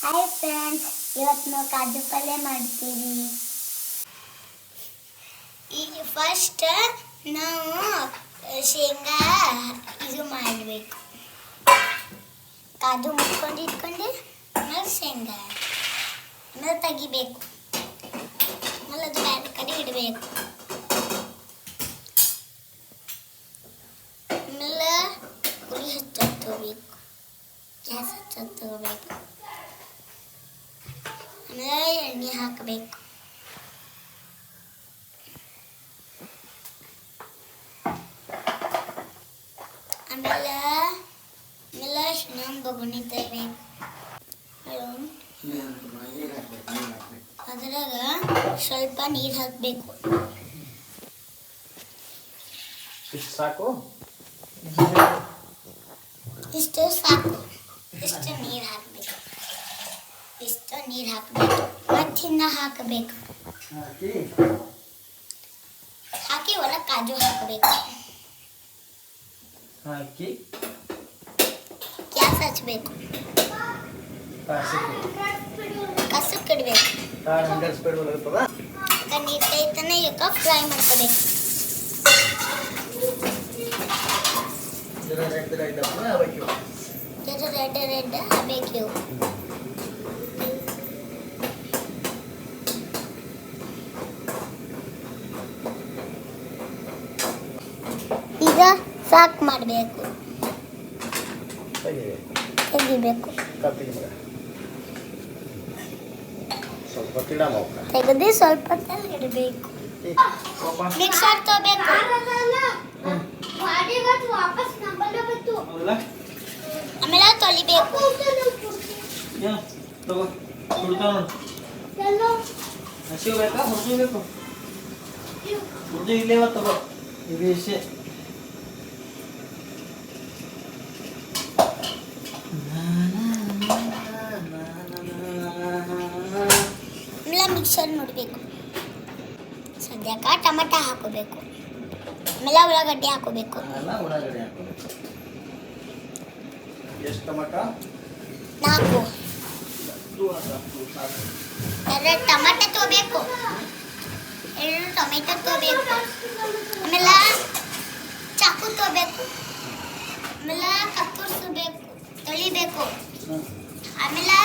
Hi friends, ಇವತ್ತು ನಾವು ಕಾಜು ಪಲ್ಯ ಮಾಡ್ತೀವಿ. ಈಗ ಫಸ್ಟ್ ನಾವು ಶೇಂಗಾ ಇದು ಮಾಡಬೇಕು. ಕಾಜು ಮುಟ್ಕೊಂಡು ಇಟ್ಕೊಂಡು ಆಮೇಲೆ ಶೇಂಗಾ ಆಮೇಲೆ ತೆಗಿಬೇಕು. ಆಮೇಲೆ ಅದು ಬೇರೆ ಕಡೆ ಇಡಬೇಕು. ಆಮೇಲೆ ಉರಿ ಹಚ್ಚೋಬೇಕು, ಗ್ಯಾಸ್ ಹಚ್ಚೋಬೇಕು. ಆಮೇಲೆ ಎಣ್ಣೆ ಹಾಕಬೇಕು. ಆಮೇಲೆ ಇನ್ನೊಂದು ಬೊಗಣಿ ತರಬೇಕು. ಅದ್ರಾಗ ಸ್ವಲ್ಪ ನೀರು ಹಾಕಬೇಕು. ಸಾಕು, ಇಷ್ಟು ಸಾಕು. ಇಷ್ಟು ನೀರು ಹಾಕಬೇಕು. ಇಷ್ಟು ನೀರು ಹಾಕಬೇಕು. ಮತ್ತೆ ಇನ್ನ ಹಾಕಬೇಕು. ಹಾಕಿ ಒಳಗೆ ಕಾಜು ಹಾಕಬೇಕು. ಹಾಕಿ ಗ್ಯಾಸ್ ಹಚ್ಚಬೇಕು. ಕಸಕ್ಕೆ ಇಡಬೇಕು. ನೀರು ಕೈತನ ಈಗ ಫ್ರೈ ಮಾಡ್ಕೋಬೇಕು. ರೆಡ್ ಆಗಬೇಕು. ಈಗ ಸಾಕು ಮಾಡಬೇಕು. ತೆಗಿಬೇಕು. ತೆಗೆದು ಸ್ವಲ್ಪ ಇಡಬೇಕು. ಮಿಕ್ಸರ್ ತಗೋಬೇಕು. ಆಮೇಲೆ ತೊಳಿಬೇಕು. ಆಮೇಲೆ ಮಿಕ್ಸರ್ ನೋಡಬೇಕು. ಸದ್ಯಕ್ಕೆ ಟೊಮೆಟೊ ಹಾಕೋಬೇಕು. ಆಮೇಲೆ ಉಳ್ಳಾಗಡ್ಡಿ ಹಾಕೋಬೇಕು. ಎಷ್ಟು ಟೊಮೆಟೊ? 4. 2 ಟೊಮೆಟೊ ತಗೋಬೇಕು. 2 ಟೊಮೆಟೊ ತಗೋಬೇಕು. ಆಮೇಲೆ ಚಾಕು ತಗೋಬೇಕು. ಆಮೇಲೆ ಕತ್ತರಿಸಬೇಕು, ತೊಳಿಬೇಕು. ಆಮೇಲೆ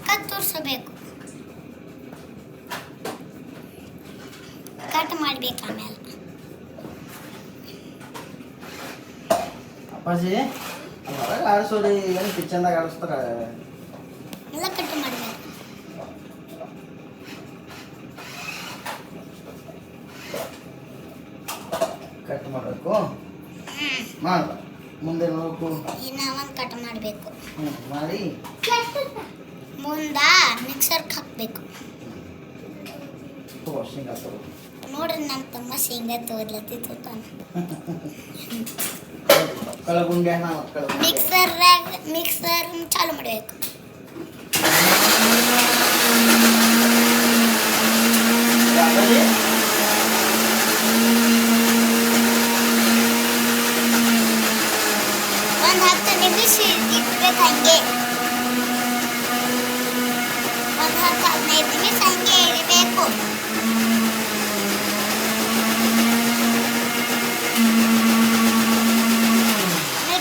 ಕತ್ತರಿಸಬೇಕು, ಕಟ್ ಮಾಡ್ಬೇಕು. ಆಮೇಲೆ ಅಪ್ಪಾಜಿ ಹೊರಗೆ ಆಡಿಸೋರಿ, ಏನು ಕಿಚನ್ದಾಗ ಆಡಿಸ್ತಾರ. ಎಲ್ಲ ಕಟ್ ಮಾಡಬೇಕು. ಕಟ್ ಮಾಡಬೇಕು. ಮಾಡ ಮುಂದೆ ನೋಡಬೇಕು. ಇನ್ನು ಒಂದು ಕಟ್ ಮಾಡಬೇಕು. ಮಾಡಿ ಮುಂದೆ ಮಿಕ್ಸರ್ಗೆ ಹಾಕಬೇಕು. ಶೇಂಗಾ ತಗೋ. ನೋಡ್ರಿ, ನಮ್ಮ ತಮ್ಮ ಶೇಂಗಾ ತೋದ್ಲತ್ತಿತ್ತು ತಾನು. ಕಳಗುಂಡೆ ಮಿಕ್ಸರ್ ಚಾಲು ಮಾಡಬೇಕು. ಒಂದು 10 ನಿಮಿಷ ಇಟ್ಬೇಕು. ಹಂಗೆ ಒಂದು 10-15 ನಿಮಿಷ ಹಂಗೆ ಇಡಬೇಕು.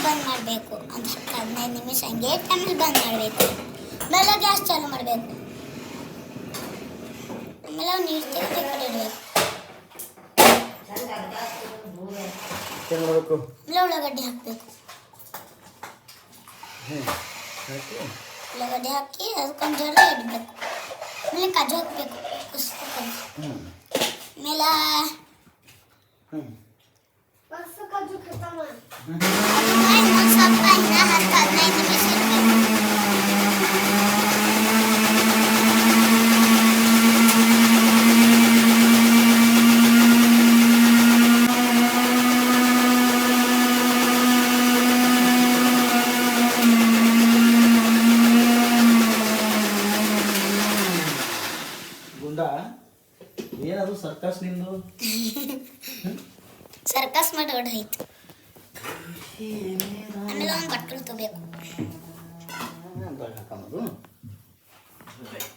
ಬಂದ್ ಮಾಡಬೇಕು. ಒಂದು 10-15 ನಿಮಿಷ ಹಂಗೆ ಆಮೇಲೆ ಬಂದ್ ಮಾಡಬೇಕು. ಆಮೇಲೆ ಗ್ಯಾಸ್ ಚಾಲು ಮಾಡಬೇಕು. ಆಮೇಲೆ ನೀರು ತೆಗೆದು ಕಡೆ ಇಡಬೇಕು. ಆಮೇಲೆ ಉಳ್ಳಾಗಡ್ಡಿ ಹಾಕಬೇಕು. ಉಳ್ಳಾಗಡ್ಡಿ ಹಾಕಿ ಅದಕ್ಕೊಂದು ಜರ ಇಡಬೇಕು. ಆಮೇಲೆ ಕಾಜು ಹಾಕಬೇಕು. ಆಮೇಲೆ ಇನ್ನೊಂದು ಸ್ವಲ್ಪ ಇನ್ನ 10-15 ನಿಮಿಷ ಇಡಬೇಕು. ಏನದು ಸರ್ಕಸ್ ನಿಂದು? ಸರ್ಕಸ್ ಮಾಡಿ ಹೊಡೆದಾಯ್ತು. ಆಮೇಲೆ ಒಂದು ಬಟ್ಟಲು ತಗೋಬೇಕು.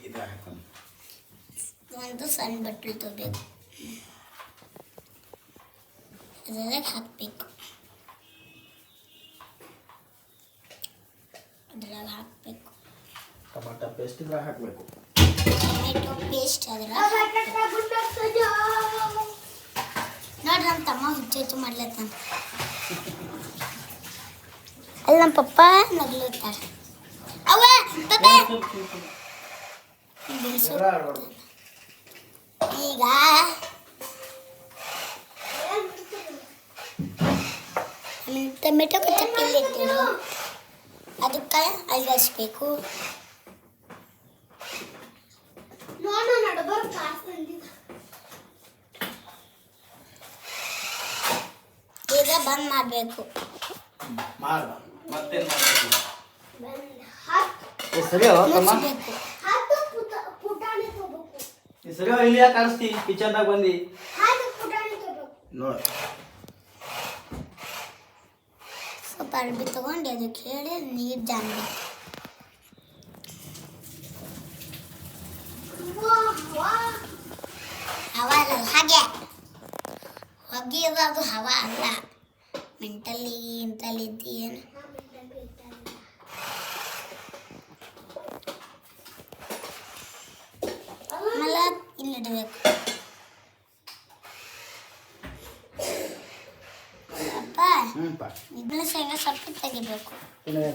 ಇದು ಹಾಕೊಂಡು ಒಂದು ಸಣ್ಣ ಬಟ್ಲು ತಗೋಬೇಕು, ಅದ್ರಾಗ ಹಾಕಬೇಕು, ಅದ್ರಾಗ ಹಾಕಬೇಕು ಟೊಮಾಟೊ ಪೇಸ್ಟ್ ಇದ್ರಾಗ ಹಾಕಬೇಕು. ಟೊಮೆಟೊ ಪೇಸ್ಟ್ ಅದ್ರಾಗ ನೋಡ್ರಿ ನಮ್ಮ ತಮ್ಮ ಹುಚ್ಚು ಮಾಡ್ಲತ್ತಾನ. ಅಲ್ಲಿ ನಮ್ಮ ಪಪ್ಪ ನಗ್ಲತ್ತಾರ. ಅವ್ವ ಪಪ್ಪ ಬಿಡಿಸು. ಈಗ ಟೊಮೆಟೊ ಕಚ್ಚಪ್ಪಿಲ್ಲಿ ಇಟ್ಟಿರು, ಅದಕ್ಕೆ ಅಲ್ಗಸ್ಬೇಕು. ಈಗ ಬಂದ್ ಮಾಡಬೇಕು. ಮತ್ತೇನು ಮಾಡಬೇಕು? ಸರಿಯೋ ತಮ್ಮ, ಮುಚ್ಚಬೇಕು. ಸರಿಯೋ ಇಲ್ಲಿ ಯಾಕೆ ಕಾಣಿಸ್ತಿ ಕಿಚನ್ದಾಗ ಬಂದು ನೋಡಿ. ಸ್ವಲ್ಪ ಅರ್ಬಿ ತಗೊಂಡು ಅದಕ್ಕೆ ಹೇಳಿ ನೀರು ಜಾನ್ಬೇಕು. ಹವಾ ಅಲ್ಲ, ಹಾಗೆ ಹೊಗೆ ಅದು ಹವಾ ಅಲ್ಲ. ಮೆಂಟಲಿ ಇಂತಲ್ಲಿ ಇದ್ದೀಯೇನು? ಆಮೇಲೆ ಇಲ್ಲಿಡಬೇಕು. ಅಪ್ಪ ಇದನ್ನ ಶೇಂಗಾ ಸ್ವಲ್ಪ ತೆಗಿಬೇಕು.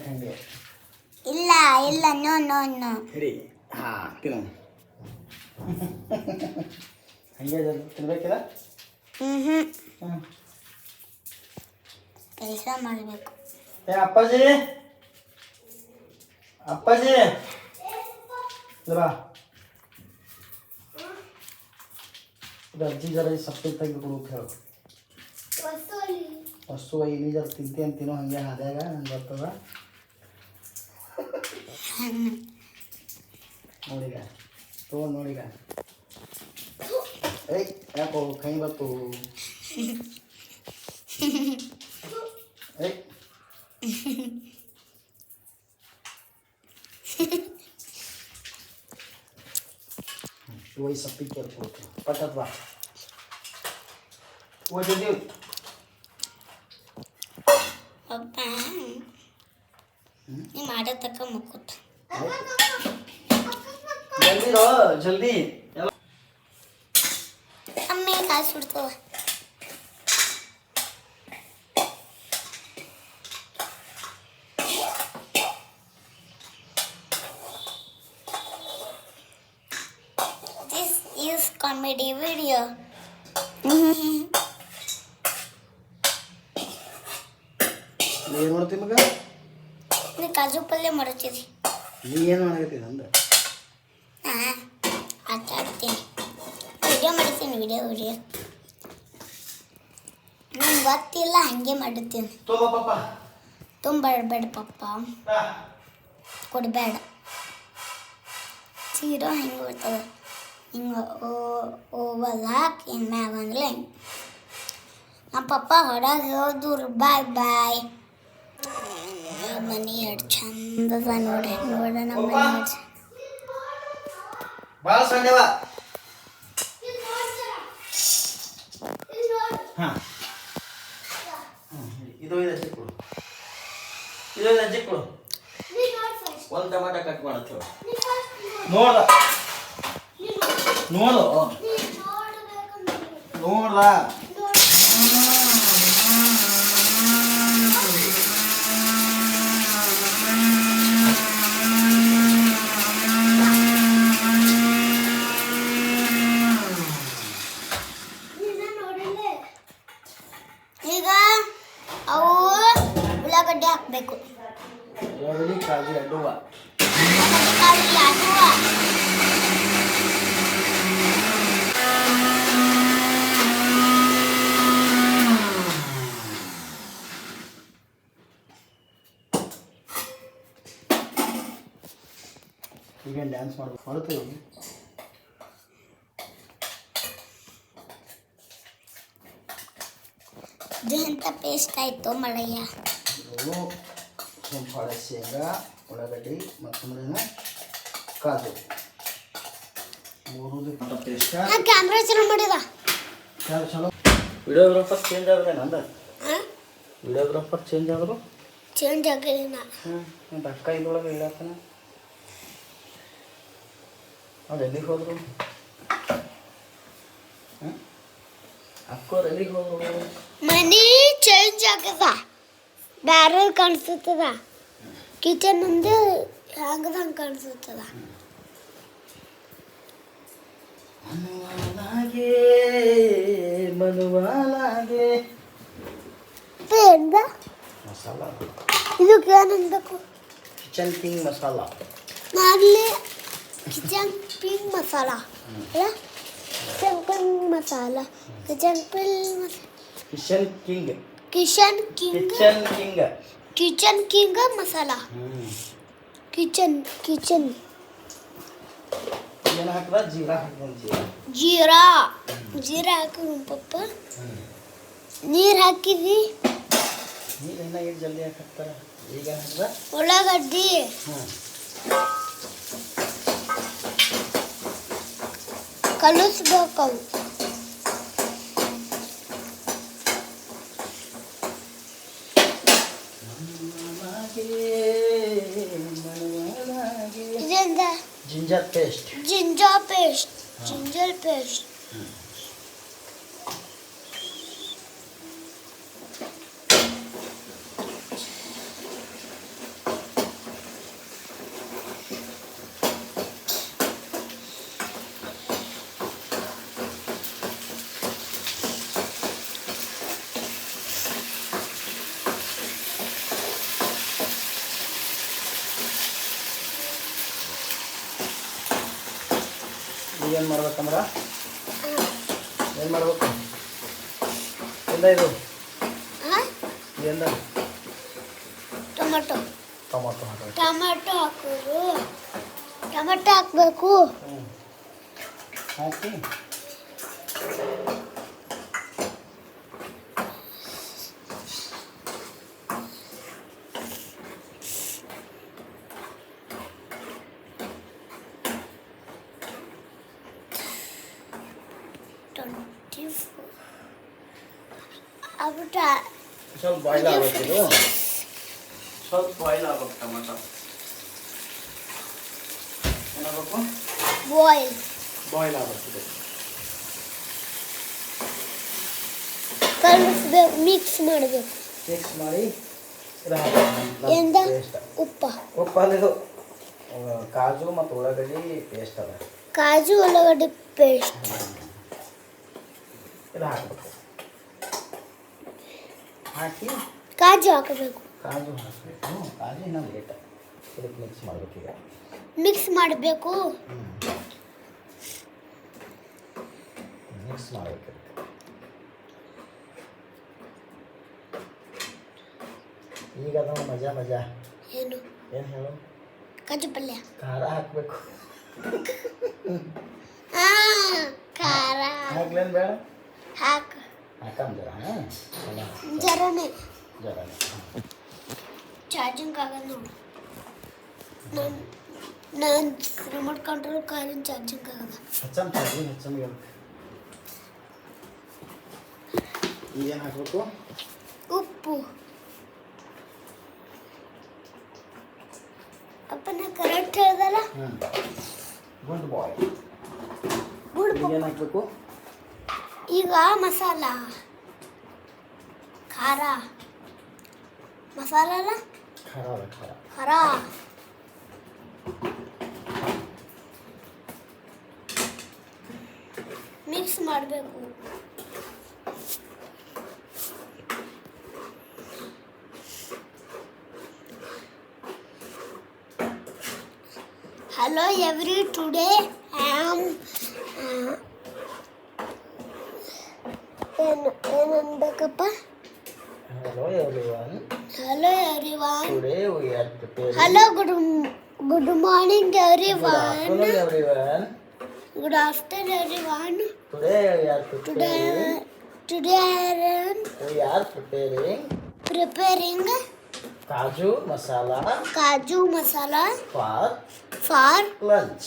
ಹಂಗೆ ಇಲ್ಲ ಇಲ್ಲ, ನೋ ನೋ ನೋ. ಹೇಳಿ ಹಾಂ ತಿನ್ನು. ಹಂಗೆ ತಿನ್ಬೇಕಿಲ್ಲ. ಹ್ಞೂ ಕೆಲಸ ಮಾಡಬೇಕು. ಏ ಅಪ್ಪಾಜಿ, ಅಪ್ಪಾಜಿ ಬಾ. ಇದು ಅಜ್ಜಿ ಜರ ಸಪ್ಪೆ ತೆಗೆದುಕೊಡು ಅಂತ ಹೇಳು. ವಸ್ತು ಇಲ್ಲಿ ಜರ ತಿಂತಿ ಅಂತೀನೋ ಹಂಗೆ ಹಾದ್ಯಾಗ ನಂಗೆ ಬರ್ತದ. ನೋಡಿಗ ತೊಗೊಂಡು ನೋಡಿಗ. ಏಯ್ ಯಾಕೋ ಕೈ ಬತ್ತು. ಏಯ್ वही सब पी कर पटत बा वो जल्दी ಅಪ್ಪ ನೀ ಮಾಡೋ ತಕ್ಕ ಮುಕ್ಕುತ್ತ. जल्दी रो जल्दी. ಅಮ್ಮೆ ಕಾಸು ಬಿಡ್ತವ. This is comedy video. ಏನು ಮಾಡ್ತೀವಿ ಮಗ? ನೀ ಕಾಜು ಪಲ್ಯ ಮಾಡುತ್ತೀರಿ. ನೀ ಏನು ಮಾಡಕತ್ತೀವಿ ಅಂದ? ಹಾಂ ಆಟ ಆಡ್ತೀನಿ, ವಿಡಿಯೋ ಮಾಡ್ತೀನಿ. ವಿಡಿಯೋ ನಂಗೆ ಗೊತ್ತಿಲ್ಲ, ಹಂಗೆ ಮಾಡುತ್ತೀನಿ. ತಗೋ ಪಾಪ. ತುಂಬಬೇಡ ಪಪ್ಪ, ಕೊಡಬೇಡ. ಸೀರೋ ಹಿಂಗೆ ಬರ್ತದೆ, ಹಿಂಗೆ ಓವಲ್ ಹಾಕಿ ಹಿಂಗೆ ಮ್ಯಾಗ ಅಂದ್ರೆ ಹಿಂಗೆ. ನಮ್ಮ ಪಪ್ಪ ಹೊರಗೆ ಹೋದ್ರು. ಬಾಯ್ ಬಾಯ್. ಮನೆ ಎರಡು ಚಂದದ ನೋಡ್ರಿ, ನೋಡ ನಮ್ಮ ಮನೆ ಭಾಳ ಸಣ್ಣವ. ಹಾಂ ಇದು ಅಜ್ಜಿ ಕೊಡು, ಇದು ಅಜ್ಜಿ ಕೊಡು. ಒಂದು ಟಮಾಟ ಕಟ್ ಮಾಡತ್ತೇವ. ನೋಡ್ದ ನೋಡು ನೋಡ್ದ. ಈಗ ಅವು ಉಳ್ಳಾಗಡ್ಡೆ ಹಾಕಬೇಕು. ಉಳ್ಳಾಗಡ್ಡಿ ಕಾಜು ಅಡ್ಡುವ. ಈಗೇನು ಡ್ಯಾನ್ಸ್ ಮಾಡ್ಬೇಕು ಮಾಡ್ತೀವಿ. ಇದು ಎಂಥ ಪೇಸ್ಟ್ ಆಯಿತು ಮಳೆಯ. ಸ್ವಲ್ಪ ಶೇಂಗಾ, ಉಳ್ಳಾಗಡ್ಡಿ ಮತ್ತು ಕಾಜು. ಪೇಸ್ಟ್ ಕ್ಯಾಮ್ರಾ ಚಲೋ ಮಾಡಿದ. ಚಲೋ ವಿಡಿಯೋಗ್ರಾಫರ್ ಚೇಂಜ್ ಆದ್ರೆ ನಂದ ವಿಡಿಯೋಗ್ರಾಫರ್ ಚೇಂಜ್ ಆದರು ಚೇಂಜ್ ಆಗಿಲ್ಲ. ಅಕ್ಕ ಇದ್ರೊಳಗೆ ಇಲ್ಲತ್ತಾನ ಅವ್ರು ಎಲ್ಲಿಗೆ ಹೋದ್ರು ಅಕ್ಕೋರು ಎಲ್ಲಿಗೆ ಹೋದ್ರು ಮನಿ ಚೇಂಜ್ ಆಗದ ಬ್ಯಾರೆ ಕಾಣಿಸ್ತದ ಕಿಚನ್ ಮುಂದೆ ಹ್ಯಾಂಗದಂಗೆ ಕಾಣಿಸ್ತದ. ಮನುವಾಲಾಗೆ ಮನುವಾಲಾಗೆ ಎಂದ ಮಸಾಲ ಇದಕ್ಕೆ ಏನನ್ಬೇಕು? ಕಿಚನ್ ಕಿಂಗ್ ಮಸಾಲ ನಾನಲ್ಲಿ kitchen ping masala kitchen ping masala kitchen ping kitchen king kitchen king kitchen king kitchen king masala kitchen ಏನು ಹಾಕಿದ ಜೀರಾ ಹಾಕಿದ ಜೀರಾ ಜೀರಾ ಹಾಕಿ ಪಪ್ಪ ನೀರು ಹಾಕಿದ್ವಿ. ನೀರು ಇನ್ನ ಎಷ್ಟು ಜಲ್ದಿ ಹಾಕ್ತಾರ ಈಗ ಹಾಕಿದ ಉಳ್ಳಾಗಡ್ಡಿ ಕಲಿಸ್ಬೇಕು. ಇದೆಂದ ಜಿಂಜರ್ ಪೇಸ್ಟ್ ಜಿಂಜರ್ ಪೇಸ್ಟ್ ಏನು ಮಾಡ್ಬೇಕಂದ್ರ ಏನು ಮಾಡ್ಬೇಕು ಎಲ್ಲ ಇದು ಎಲ್ಲ ಟೊಮೆಟೊ ಟೊಮಾಟೊ ಹಾಕಿ ಟೊಮೆಟೊ ಹಾಕೋದು ಟೊಮೆಟೊ ಹಾಕಬೇಕು. ಹಾಕಿ ಸ್ವಲ್ಪ ಬಾಯ್ಲ್ ಆಗ್ಬೇಕು ಇದು ಸ್ವಲ್ಪ ಬಾಯ್ಲ್ ಆಗ್ಬೇಕು ಟೊಮಾಟೊ ಏನಾಗಬೇಕು ಬಾಯ್ಲ್ ಆಗ್ಬೇಕು ಇದು ಕಲಿಸ್ಬೇಕು ಮಿಕ್ಸ್ ಮಾಡಬೇಕು. ಮಿಕ್ಸ್ ಮಾಡಿ ಎಂದ ಉಪ್ಪಲ್ಲಿದು ಕಾಜು ಮತ್ತು ಉಳ್ಳಾಗಡ್ಡಿ ಪೇಸ್ಟ್ ಅದ ಕಾಜು ಉಳ್ಳಾಗಡ್ಡಿ ಪೇಸ್ಟ್ ಇದು ಹಾಕಬೇಕು ಹಾಕಿ ಕಾಜು ಹಾಕಬೇಕು. ಕಾಜು ಹಾಕಬೇಕು ಕಾಜು ಇನ್ನೂ ಲೇಟ್ ಇದಕ್ಕೆ ಮಿಕ್ಸ್ ಮಾಡಬೇಕು ಈಗ ಮಿಕ್ಸ್ ಮಾಡಬೇಕು. ಮಿಕ್ಸ್ ಮಾಡಬೇಕು ಈಗ ಅದು ಮಜಾ ಏನು ಏನು ಹೇಳು ಕಾಜು ಪಲ್ಯ ಖಾರ ಹಾಕಬೇಕು ಖಾರ ಹಾಕ್ಲೇನು ಬೇಡ ಹಾಕ ಹಾಕಂದ್ರ ಜರನೆ ಜರನೆ ಚಾರ್ಜಿಂಗ್ ಆಗಲ್ಲ ನೋಡು. ನಾನು ರಿಮೋಟ್ ಕಂಟ್ರೋಲ್ ಕಾರಿನ ಚಾರ್ಜಿಂಗ್ ಆಗಲ್ಲ. ಹೆಚ್ಚಂಗೆ ಈಗೇನು ಹಾಕಬೇಕು ಉಪ್ಪು ಅಪ್ಪನ ಕರೆಕ್ಟ್ ಹೇಳ್ದಲ್ಲ. ಗುಡ್ ಬಾಯ್ ಗುಡ್ ಈಗೇನು ಹಾಕಬೇಕು ಈಗ ಮಸಾಲ ಖಾರ ಮಸಾಲ ಅಲ್ಲ ಖಾರ ಮಿಕ್ಸ್ ಮಾಡಬೇಕು. Hello today I am ಏನನ್ಬೇಕಪ್ಪ? Hello everyone. Today we are preparing. Hello, good morning everyone. Good afternoon everyone. Good afternoon everyone. Today we are preparing. Today we are preparing Kaju masala for for lunch.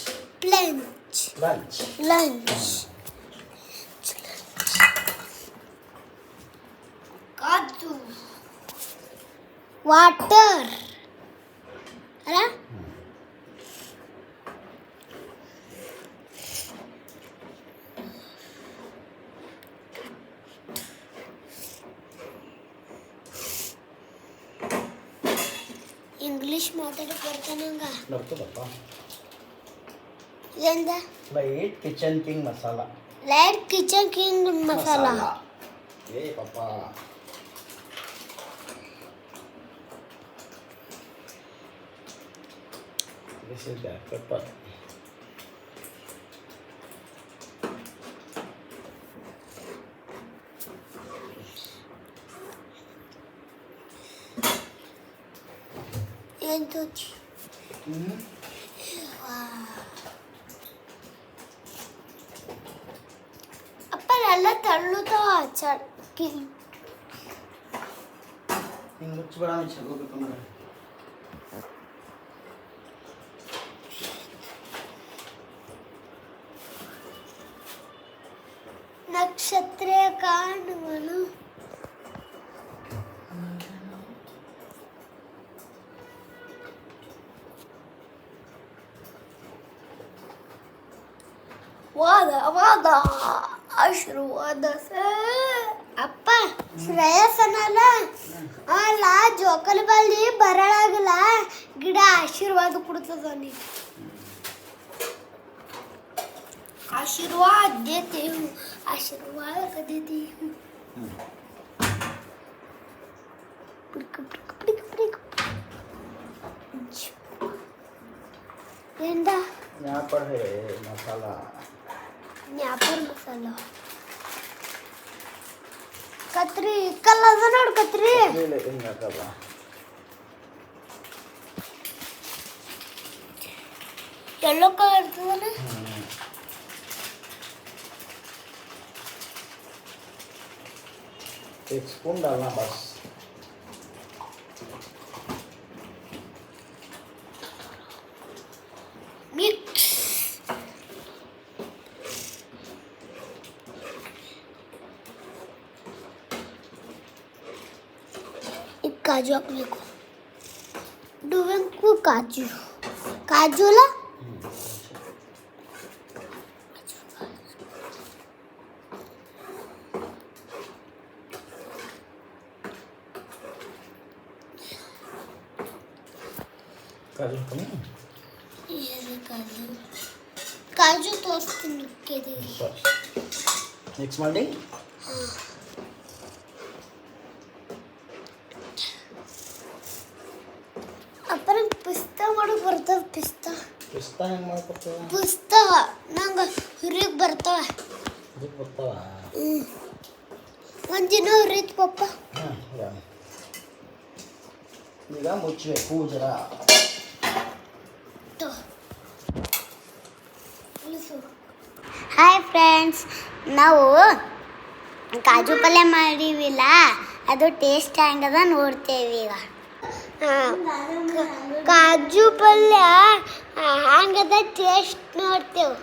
Lunch lunch kaju water ಅಲ್ಲ English ಮಾತಾಡಕ್ಕೆ ಬರ್ತಾನಂಗ ಬರ್ತದಪ್ಪ ಇಲ್ಲಿಂದ light kitchen king masala light kitchen king masala ಏ ಪಪ್ಪ this is the pepper ಎಂಟು ಅಪ್ಪ ಎಲ್ಲ ತಳ್ಳುತ್ತಾವ ಚಟ್ಕಿ ಹಿಂಗೆ ಮುಚ್ಚಬೇಡ ಹೋಗ್ಬೇಕಂದ್ರೆ ನಕ್ಷತ್ರ ಕಾಣುವನು ವಾದ ವಾದ ಆಶೀರ್ವಾದ ಅಪ್ಪ ಶ್ರೇಯಸ್ಸನಲ್ಲ ಅಲ್ಲ ಜೋಕಲಿ ಬಲ್ಲಿ ಬರಳಾಗಲ್ಲ ಗಿಡ ಆಶೀರ್ವಾದ ಕೊಡ್ತದ ನೀನು आशीर्वाद देते हूँ आशीर्वाद देती हूँ यहाँ पर है मसाला यहाँ पर मसाला कतरी कल नोड कतरी येलो कलर एक स्पून डालना बस मिक्स एक काजू अपने को डुबन को काजू काजू ला काजू कमी ये काजू काजू तोस्ती के दे मिक्स ಮಾಡಿ ಅಪ್ಪನ ಪಿಸ್ತಾ ಮಾಡೋಕೆ ಬರ್ತದ ಪಿಸ್ತಾ ಪಿಸ್ತಾ ಹೆಂಗೆ ಮಾಡ್ಕೊಡ್ತೀವ ಪಿಸ್ತಾ ನಂಗೆ ಹುರಿಯಕ್ಕೆ ಬರ್ತಾವ ಇದಕ್ಕೆ ಬರ್ತಾವ ಒಂದು ದಿನ ಹುರಿತು ಪಪ್ಪ ಹಾಂ ಈಗ ಮುಚ್ಚಬೇಕು ಜರ ಹಾಯ್ ಫ್ರೆಂಡ್ಸ್ ನಾವು ಕಾಜು ಪಲ್ಯ ಮಾಡಿವಿಲ್ಲ ಅದು ಟೇಸ್ಟ್ ಹೆಂಗದ ನೋಡ್ತೇವೆ ಈಗ ಕಾಜು ಪಲ್ಯ ಹೆಂಗದ ಟೇಸ್ಟ್ ನೋಡ್ತೇವೆ